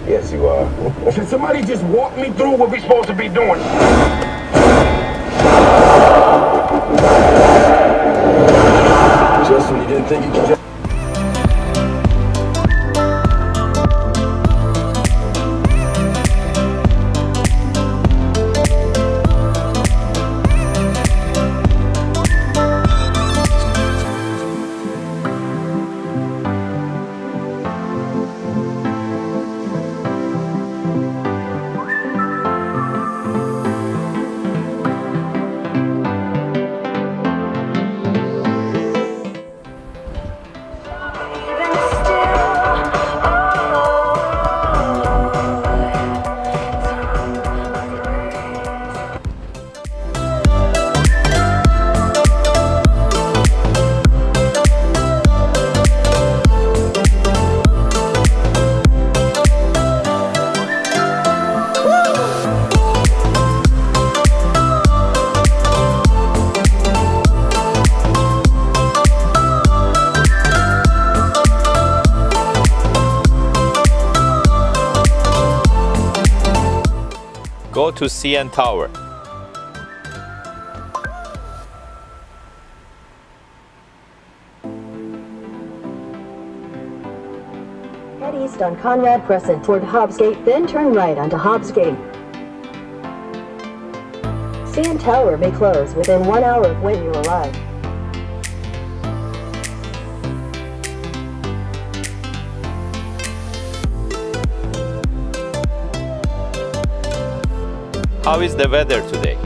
Yes, you are. Can somebody just walk me through what we're supposed to be doing? Just when you didn't think you could just... Go to CN Tower. Head east on Conrad Crescent toward Hobbs Gate, then turn right onto Hobbs Gate. CN Tower may close within 1 hour of when you arrive. How is the weather today?